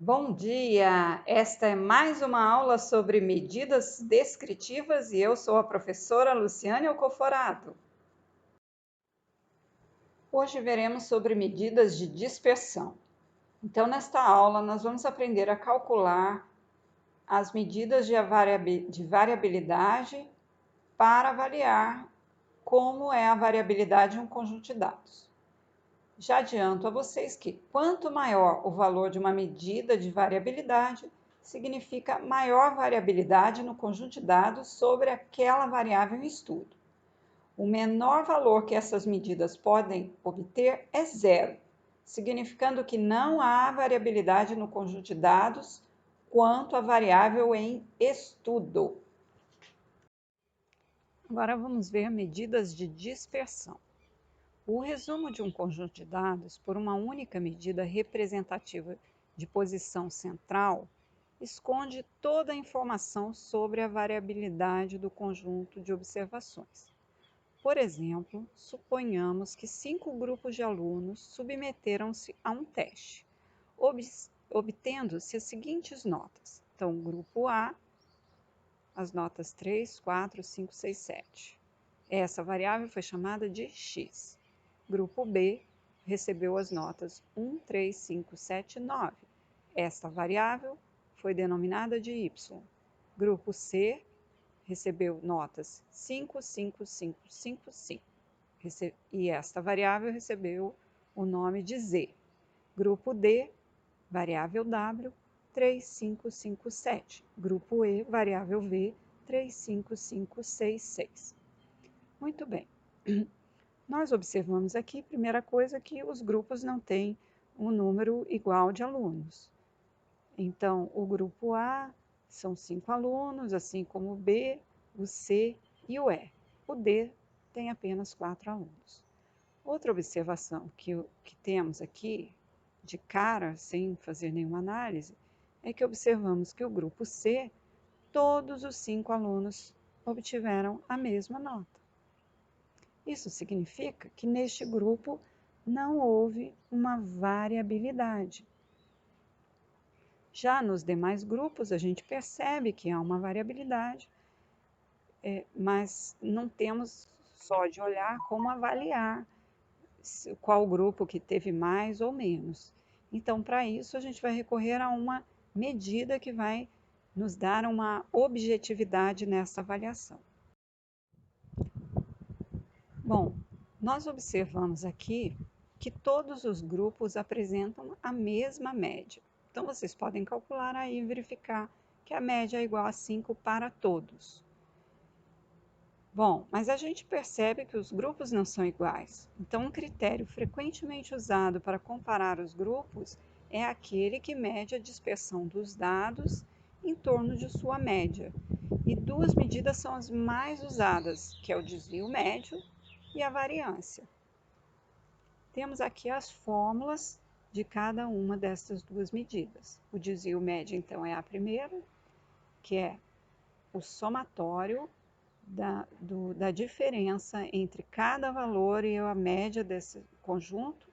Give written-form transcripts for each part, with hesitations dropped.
Bom dia! Esta é mais uma aula sobre medidas descritivas e eu sou a professora Luciane Alcoforado. Hoje veremos sobre medidas de dispersão. Então, nesta aula, nós vamos aprender a calcular as medidas de variabilidade para avaliar como é a variabilidade de um conjunto de dados. Já adianto a vocês que quanto maior o valor de uma medida de variabilidade, significa maior variabilidade no conjunto de dados sobre aquela variável em estudo. O menor valor que essas medidas podem obter é zero, significando que não há variabilidade no conjunto de dados quanto à variável em estudo. Agora vamos ver medidas de dispersão. O resumo de um conjunto de dados por uma única medida representativa de posição central esconde toda a informação sobre a variabilidade do conjunto de observações. Por exemplo, suponhamos que 5 grupos de alunos submeteram-se a um teste, obtendo-se as seguintes notas. Então, grupo A, as notas 3, 4, 5, 6, 7. Essa variável foi chamada de x. Grupo B recebeu as notas 1, 3, 5, 7 e 9. Esta variável foi denominada de y. Grupo C recebeu notas 5, 5, 5, 5, 5. E esta variável recebeu o nome de z. Grupo D, variável W, 3, 5, 5, 7. Grupo E, variável V, 3, 5, 5, 6, 6. Muito bem. Nós observamos aqui, primeira coisa, que os grupos não têm um número igual de alunos. Então, o grupo A são 5 alunos, assim como o B, o C e o E. O D tem apenas 4 alunos. Outra observação que temos aqui, de cara, sem fazer nenhuma análise, é que observamos que o grupo C, todos os 5 alunos obtiveram a mesma nota. Isso significa que neste grupo não houve uma variabilidade. Já nos demais grupos, a gente percebe que há uma variabilidade, mas não temos só de olhar como avaliar qual grupo que teve mais ou menos. Então, para isso, a gente vai recorrer a uma medida que vai nos dar uma objetividade nessa avaliação. Bom, nós observamos aqui que todos os grupos apresentam a mesma média. Então, vocês podem calcular aí e verificar que a média é igual a 5 para todos. Bom, mas a gente percebe que os grupos não são iguais. Então, um critério frequentemente usado para comparar os grupos é aquele que mede a dispersão dos dados em torno de sua média. E duas medidas são as mais usadas, que é o desvio médio e a variância. Temos aqui as fórmulas de cada uma dessas duas medidas. O desvio médio, então, é a primeira, que é o somatório da diferença entre cada valor e a média desse conjunto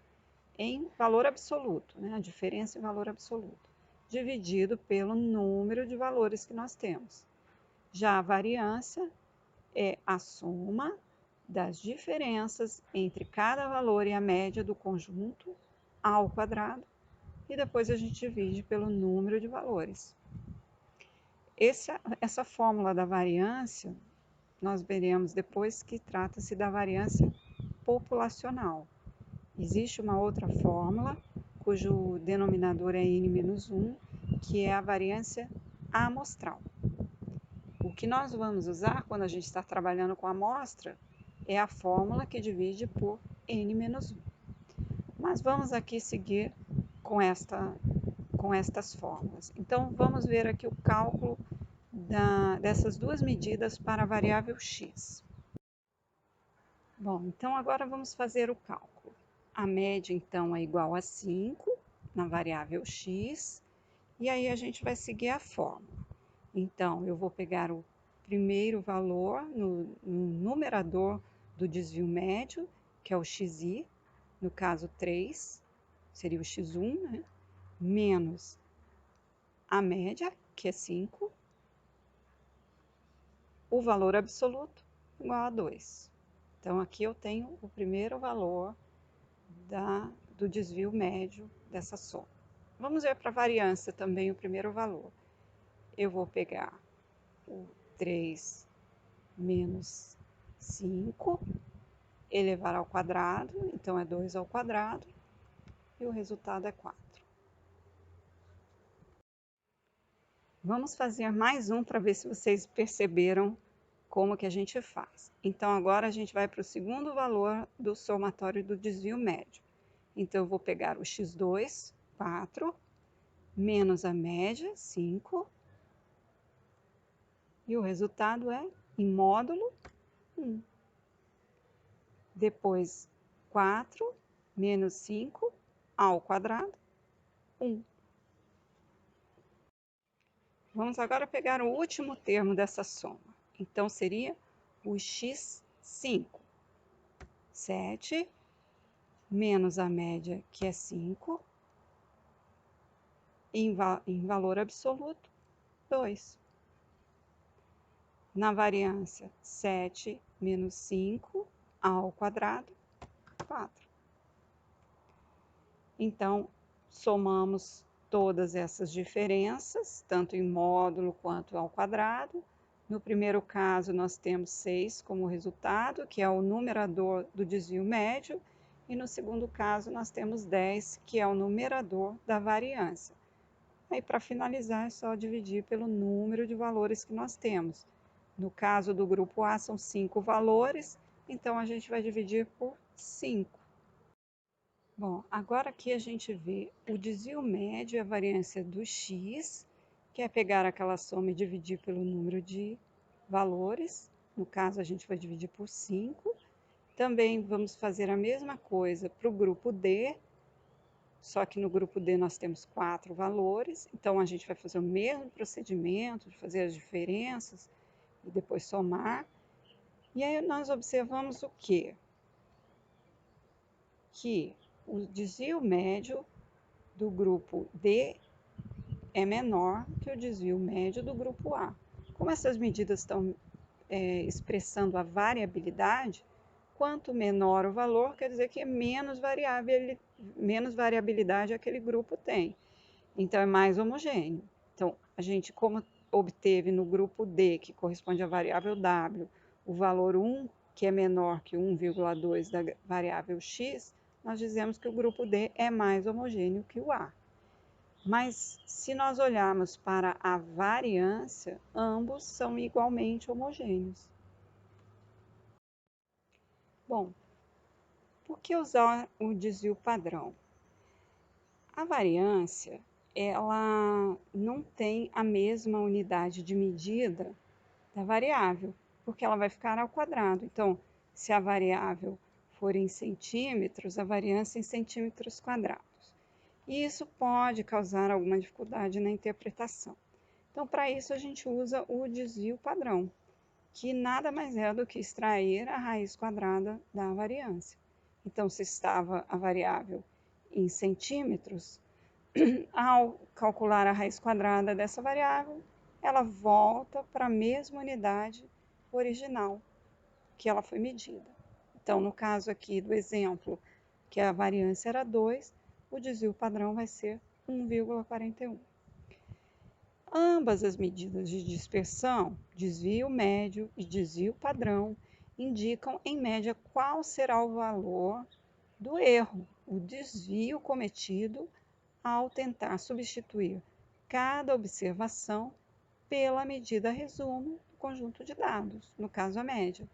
em valor absoluto, né? A diferença em valor absoluto, dividido pelo número de valores que nós temos. Já a variância é a soma das diferenças entre cada valor e a média do conjunto ao quadrado, e depois a gente divide pelo número de valores. Essa fórmula da variância, nós veremos depois que trata-se da variância populacional. Existe uma outra fórmula, cujo denominador é n-1, que é a variância amostral. O que nós vamos usar quando a gente está trabalhando com a amostra é a fórmula que divide por n-1. Mas vamos aqui seguir com estas fórmulas. Então, vamos ver aqui o cálculo dessas duas medidas para a variável x. Bom, então agora vamos fazer o cálculo. A média, então, é igual a 5 na variável x, e aí a gente vai seguir a fórmula. Então, eu vou pegar o primeiro valor no numerador do desvio médio, que é o xi, no caso 3, seria o x1, né? Menos a média, que é 5, o valor absoluto igual a 2. Então, aqui eu tenho o primeiro valor do desvio médio dessa soma. Vamos ver para a variância também o primeiro valor. Eu vou pegar o 3 menos 5, elevar ao quadrado, então é 2 ao quadrado, e o resultado é 4. Vamos fazer mais um para ver se vocês perceberam como que a gente faz. Então, agora a gente vai para o segundo valor do somatório do desvio médio. Então, eu vou pegar o x2, 4, menos a média, 5, e o resultado é, em módulo, 1. Depois, 4 menos 5 ao quadrado, 1. Vamos agora pegar o último termo dessa soma. Então, seria o x5. 7 menos a média, que é 5, em valor absoluto, 2. Na variância, 7 menos 5 ao quadrado, 4. Então, somamos todas essas diferenças, tanto em módulo quanto ao quadrado. No primeiro caso, nós temos 6 como resultado, que é o numerador do desvio médio, e no segundo caso, nós temos 10, que é o numerador da variância. Aí, para finalizar, é só dividir pelo número de valores que nós temos. No caso do grupo A, são 5 valores, então a gente vai dividir por 5. Bom, agora aqui a gente vê o desvio médio e a variância do x, que é pegar aquela soma e dividir pelo número de valores. No caso, a gente vai dividir por 5. Também vamos fazer a mesma coisa para o grupo D, só que no grupo D nós temos 4 valores. Então, a gente vai fazer o mesmo procedimento de fazer as diferenças e depois somar. E aí nós observamos o quê? Que o desvio médio do grupo D é menor que o desvio médio do grupo A. Como essas medidas estão expressando a variabilidade, quanto menor o valor, quer dizer que menos variabilidade aquele grupo tem. Então, é mais homogêneo. Então, a gente, como obteve no grupo D, que corresponde à variável W, o valor 1, que é menor que 1,2 da variável x, nós dizemos que o grupo D é mais homogêneo que o A. Mas, se nós olharmos para a variância, ambos são igualmente homogêneos. Bom, por que usar o desvio padrão? A variância, ela não tem a mesma unidade de medida da variável, porque ela vai ficar ao quadrado. Então, se a variável for em centímetros, a variância em centímetros quadrados. E isso pode causar alguma dificuldade na interpretação. Então, para isso, a gente usa o desvio padrão, que nada mais é do que extrair a raiz quadrada da variância. Então, se estava a variável em centímetros, ao calcular a raiz quadrada dessa variável, ela volta para a mesma unidade original que ela foi medida. Então, no caso aqui do exemplo, que a variância era 2, o desvio padrão vai ser 1,41. Ambas as medidas de dispersão, desvio médio e desvio padrão, indicam em média qual será o valor do erro, o desvio cometido ao tentar substituir cada observação pela medida resumo do conjunto de dados, no caso a média.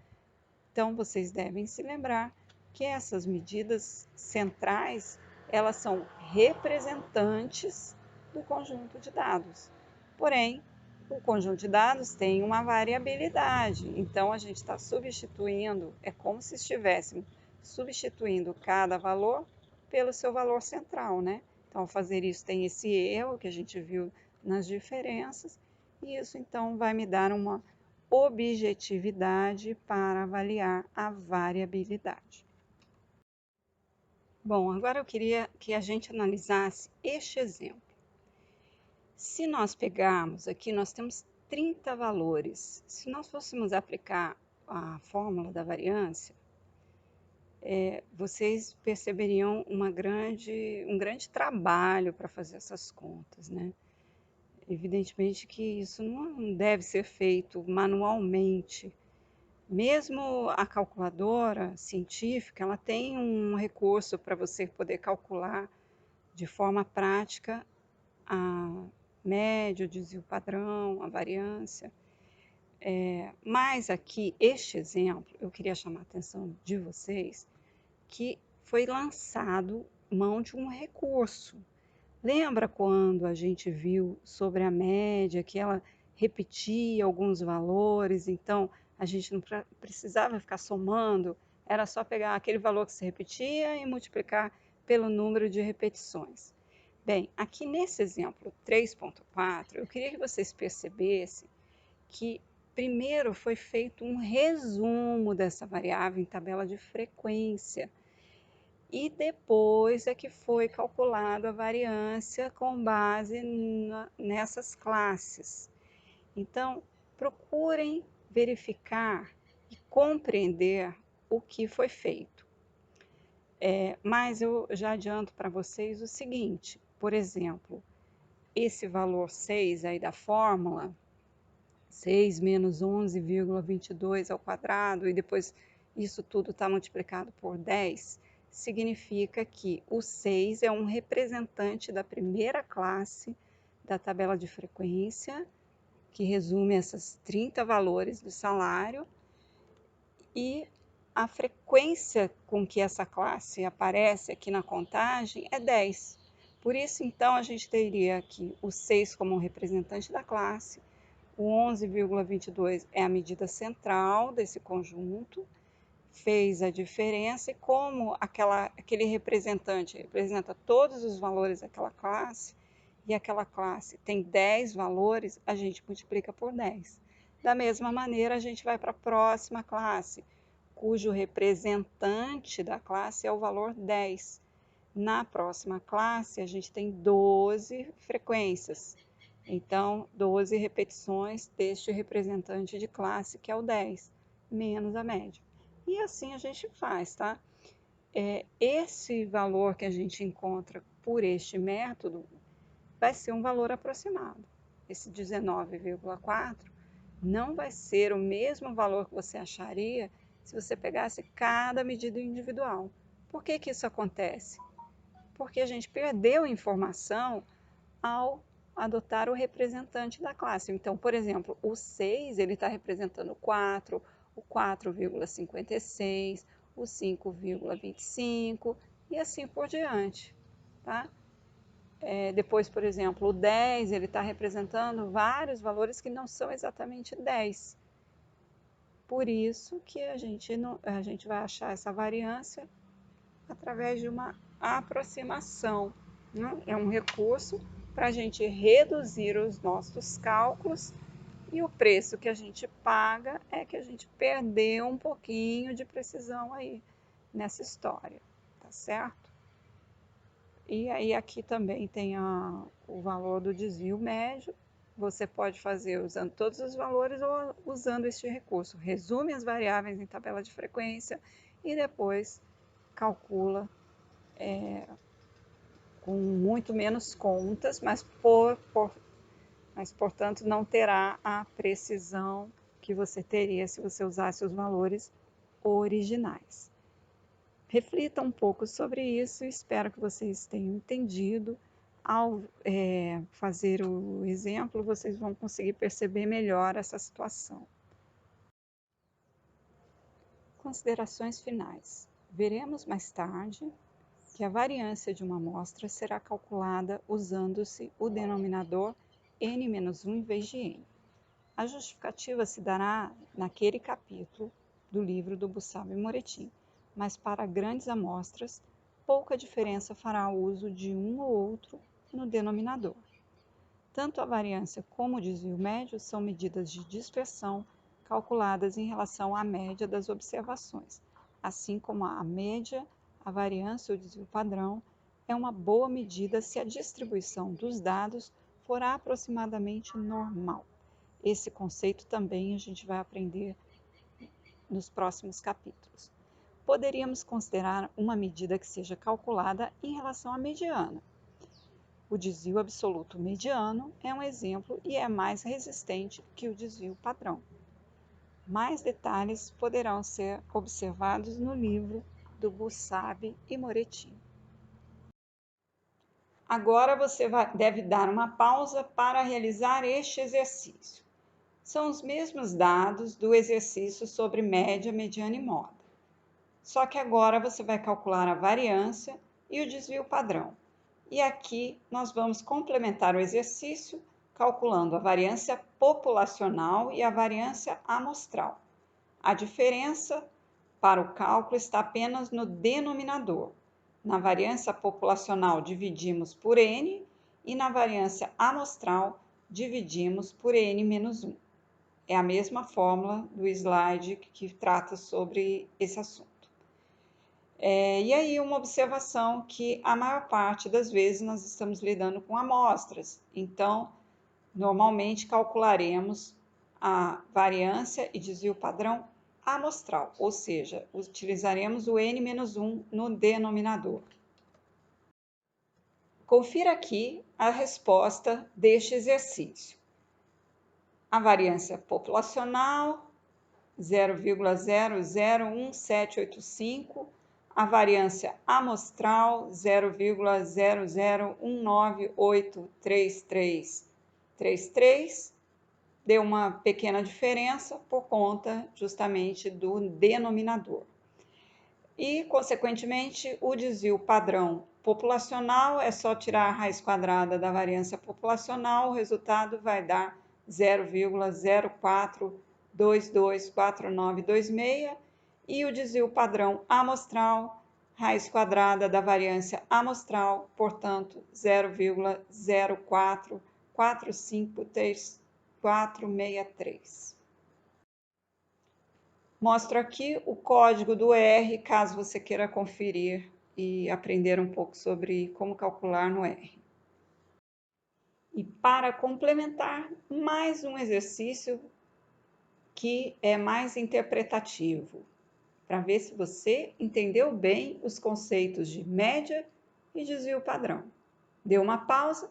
Então, vocês devem se lembrar que essas medidas centrais, elas são representantes do conjunto de dados. Porém, o conjunto de dados tem uma variabilidade, então a gente está substituindo, é como se estivéssemos substituindo cada valor pelo seu valor central, né? Então, ao fazer isso, tem esse erro que a gente viu nas diferenças, e isso então vai me dar uma objetividade para avaliar a variabilidade. Bom, agora eu queria que a gente analisasse este exemplo. Se nós pegarmos aqui, nós temos 30 valores. Se nós fôssemos aplicar a fórmula da variância, vocês perceberiam um grande trabalho para fazer essas contas, né? Evidentemente que isso não deve ser feito manualmente. Mesmo a calculadora científica, ela tem um recurso para você poder calcular de forma prática a média, o desvio padrão, a variância. Mas aqui, este exemplo, eu queria chamar a atenção de vocês que foi lançado mão de um recurso. Lembra quando a gente viu sobre a média, que ela repetia alguns valores, então a gente não precisava ficar somando, era só pegar aquele valor que se repetia e multiplicar pelo número de repetições. Bem, aqui nesse exemplo 3.4, eu queria que vocês percebessem que primeiro foi feito um resumo dessa variável em tabela de frequência e depois é que foi calculado a variância com base nessas classes. Então, procurem verificar e compreender o que foi feito. Mas eu já adianto para vocês o seguinte, por exemplo, esse valor 6 aí da fórmula, 6 menos 11,22 ao quadrado, e depois isso tudo está multiplicado por 10, significa que o 6 é um representante da primeira classe da tabela de frequência, que resume esses 30 valores do salário, e a frequência com que essa classe aparece aqui na contagem é 10. Por isso, então, a gente teria aqui o 6 como um representante da classe, o 11,22 é a medida central desse conjunto, fez a diferença, e como aquele representante representa todos os valores daquela classe, e aquela classe tem 10 valores, a gente multiplica por 10. Da mesma maneira, a gente vai para a próxima classe, cujo representante da classe é o valor 10. Na próxima classe, a gente tem 12 frequências. Então, 12 repetições deste representante de classe, que é o 10, menos a média. E assim a gente faz, tá? Esse valor que a gente encontra por este método vai ser um valor aproximado. Esse 19,4 não vai ser o mesmo valor que você acharia se você pegasse cada medida individual. Por que que isso acontece? Porque a gente perdeu informação ao adotar o representante da classe. Então, por exemplo, o 6 ele está representando o 4, o 4,56, o 5,25 e assim por diante. Tá? Depois, por exemplo, o 10 ele está representando vários valores que não são exatamente 10. Por isso que a gente vai achar essa variância através de uma aproximação. Né? É um recurso para a gente reduzir os nossos cálculos, e o preço que a gente paga é que a gente perdeu um pouquinho de precisão aí nessa história, tá certo? E aí aqui também tem o valor do desvio médio. Você pode fazer usando todos os valores ou usando este recurso. Resume as variáveis em tabela de frequência e depois calcula com muito menos contas, mas portanto não terá a precisão que você teria se você usasse os valores originais. Reflita um pouco sobre isso e espero que vocês tenham entendido. Ao fazer o exemplo, vocês vão conseguir perceber melhor essa situação. Considerações finais. Veremos mais tarde que a variância de uma amostra será calculada usando-se o denominador n-1 em vez de n. A justificativa se dará naquele capítulo do livro do Bussab e Moretti, mas para grandes amostras, pouca diferença fará uso de um ou outro no denominador. Tanto a variância como o desvio médio são medidas de dispersão calculadas em relação à média das observações, assim como a média, a variância ou desvio padrão é uma boa medida se a distribuição dos dados for aproximadamente normal. Esse conceito também a gente vai aprender nos próximos capítulos. Poderíamos considerar uma medida que seja calculada em relação à mediana. O desvio absoluto mediano é um exemplo e é mais resistente que o desvio padrão. Mais detalhes poderão ser observados no livro do Bussabe e Moretti. Agora você deve dar uma pausa para realizar este exercício. São os mesmos dados do exercício sobre média, mediana e moda. Só que agora você vai calcular a variância e o desvio padrão. E aqui nós vamos complementar o exercício calculando a variância populacional e a variância amostral. A diferença para o cálculo está apenas no denominador. Na variância populacional dividimos por N e na variância amostral dividimos por N-1. É a mesma fórmula do slide que trata sobre esse assunto. E aí uma observação que a maior parte das vezes nós estamos lidando com amostras. Então, normalmente calcularemos a variância e desvio padrão amostral, ou seja, utilizaremos o N-1 no denominador. Confira aqui a resposta deste exercício. A variância populacional, 0,001785, a variância amostral, 0,019833333, deu uma pequena diferença por conta justamente do denominador. E, consequentemente, o desvio padrão populacional é só tirar a raiz quadrada da variância populacional, o resultado vai dar 0,04224926, e o desvio padrão amostral, raiz quadrada da variância amostral, portanto, 0,04453463. Mostro aqui o código do R, caso você queira conferir e aprender um pouco sobre como calcular no R. E para complementar, mais um exercício que é mais interpretativo, para ver se você entendeu bem os conceitos de média e desvio padrão. Dê uma pausa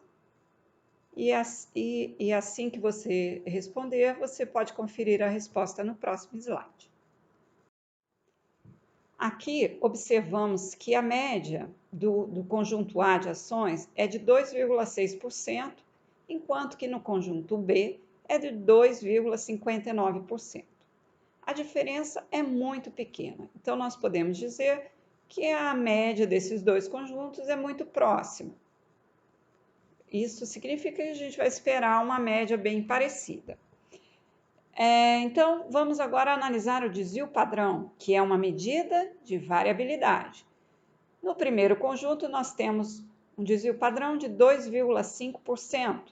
e assim que você responder, você pode conferir a resposta no próximo slide. Aqui observamos que a média do conjunto A de ações é de 2,6%, enquanto que no conjunto B é de 2,59%. A diferença é muito pequena, então nós podemos dizer que a média desses dois conjuntos é muito próxima. Isso significa que a gente vai esperar uma média bem parecida. Então, vamos agora analisar o desvio padrão, que é uma medida de variabilidade. No primeiro conjunto, nós temos um desvio padrão de 2,5%,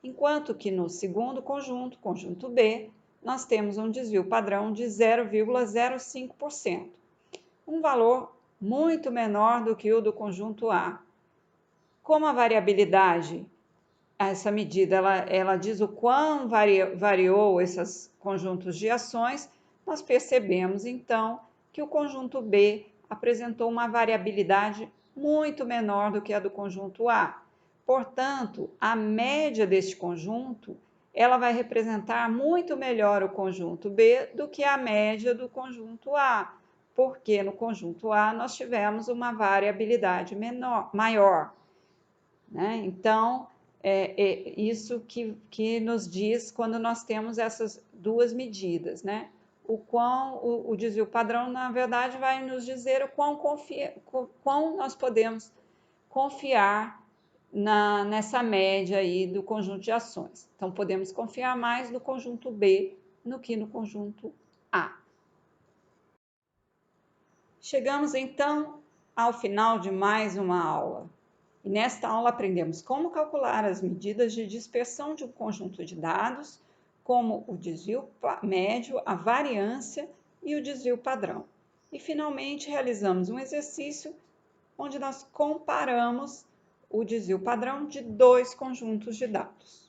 enquanto que no segundo conjunto, conjunto B, nós temos um desvio padrão de 0,05%, um valor muito menor do que o do conjunto A. Como a variabilidade, essa medida, ela diz o quão variou esses conjuntos de ações, nós percebemos, então, que o conjunto B apresentou uma variabilidade muito menor do que a do conjunto A. Portanto, a média deste conjunto, ela vai representar muito melhor o conjunto B do que a média do conjunto A, porque no conjunto A nós tivemos uma variabilidade maior, né? Então, isso que nos diz quando nós temos essas duas medidas, né? O desvio padrão, na verdade, vai nos dizer o quão nós podemos confiar nessa média aí do conjunto de ações. Então, podemos confiar mais no conjunto B do que no conjunto A. Chegamos, então, ao final de mais uma aula. E nesta aula aprendemos como calcular as medidas de dispersão de um conjunto de dados, como o desvio médio, a variância e o desvio padrão. E finalmente realizamos um exercício onde nós comparamos o desvio padrão de dois conjuntos de dados.